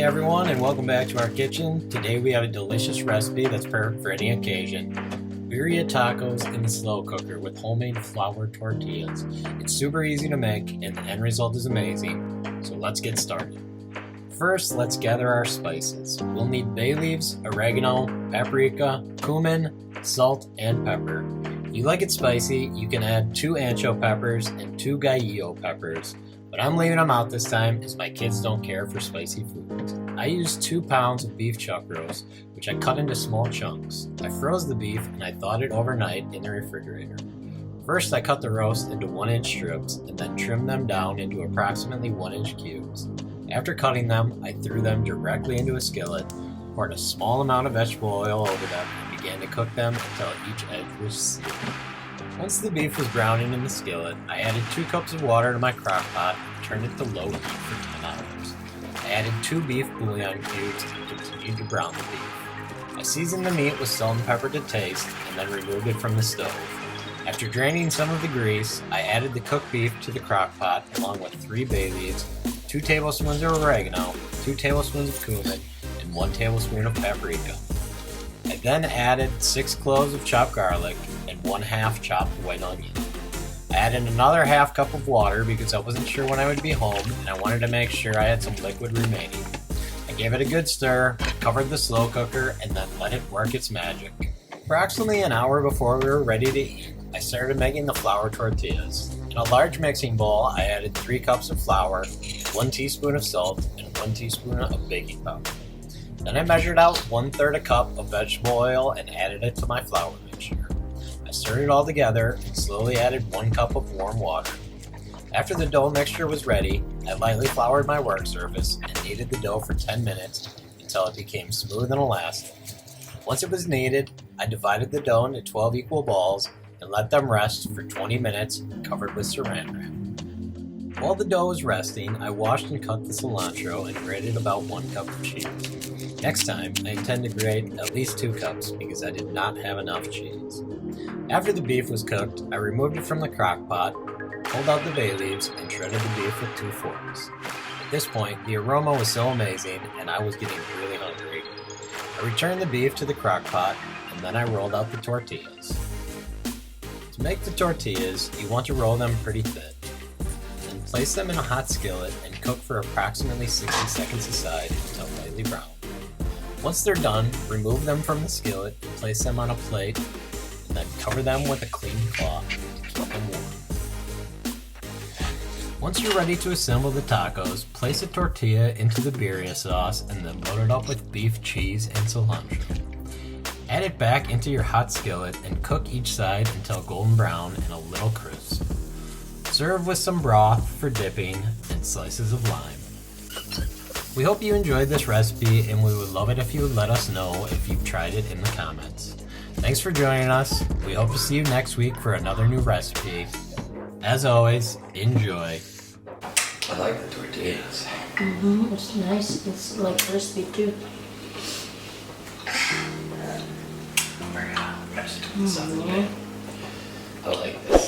Hey everyone, and welcome back to our kitchen. Today we have a delicious recipe that's perfect for any occasion. BirriaTacos in the slow cooker with homemade flour tortillas. It's super easy to make and the end result is amazing. So let's get started. First, let's gather our spices. We'll need bay leaves, oregano, paprika, cumin, salt, and pepper. If you like it spicy, you can add 2 ancho peppers and 2 gallo peppers. But I'm leaving them out this time as my kids don't care for spicy foods. I used 2 pounds of beef chuck roast, which I cut into small chunks. I froze the beef and I thawed it overnight in the refrigerator. First, I cut the roast into 1-inch strips and then trimmed them down into approximately 1-inch cubes. After cutting them, I threw them directly into a skillet, poured a small amount of vegetable oil over them, and began to cook them until each edge was seared. Once the beef was browning in the skillet, I added 2 cups of water to my crock pot and turned it to low heat for 10 hours. I added 2 beef bouillon cubes and continued to brown the beef. I seasoned the meat with salt and pepper to taste and then removed it from the stove. After draining some of the grease, I added the cooked beef to the crock pot along with 3 bay leaves, 2 tablespoons of oregano, 2 tablespoons of cumin, and 1 tablespoon of paprika. I then added 6 cloves of chopped garlic and 1/2 chopped white onion. I added another 1/2 cup of water because I wasn't sure when I would be home and I wanted to make sure I had some liquid remaining. I gave it a good stir, covered the slow cooker, and then let it work its magic. Approximately an hour before we were ready to eat, I started making the flour tortillas. In a large mixing bowl, I added 3 cups of flour, 1 teaspoon of salt, and 1 teaspoon of baking powder. Then I measured out 1/3 a cup of vegetable oil and added it to my flour mixture. I stirred it all together and slowly added 1 cup of warm water. After the dough mixture was ready, I lightly floured my work surface and kneaded the dough for 10 minutes until it became smooth and elastic. Once it was kneaded, I divided the dough into 12 equal balls and let them rest for 20 minutes covered with saran wrap. While the dough was resting, I washed and cut the cilantro and grated about 1 cup of cheese. Next time, I intend to grate at least 2 cups because I did not have enough cheese. After the beef was cooked, I removed it from the crock pot, pulled out the bay leaves, and shredded the beef with 2 forks. At this point, the aroma was so amazing and I was getting really hungry. I returned the beef to the crock pot and then I rolled out the tortillas. To make the tortillas, you want to roll them pretty thick. Then place them in a hot skillet and cook for approximately 60 seconds aside until lightly brown. Once they're done, remove them from the skillet, place them on a plate, and then cover them with a clean cloth to keep them warm. Once you're ready to assemble the tacos, place a tortilla into the birria sauce and then load it up with beef, cheese, and cilantro. Add it back into your hot skillet and cook each side until golden brown and a little crisp. Serve with some broth for dipping and slices of lime. We hope you enjoyed this recipe and we would love it if you would let us know if you've tried it in the comments. Thanks for joining us. We hope to see you next week for another new recipe. As always, enjoy. I like the tortillas. It's nice. It's like crispy too. Very hot. I like this.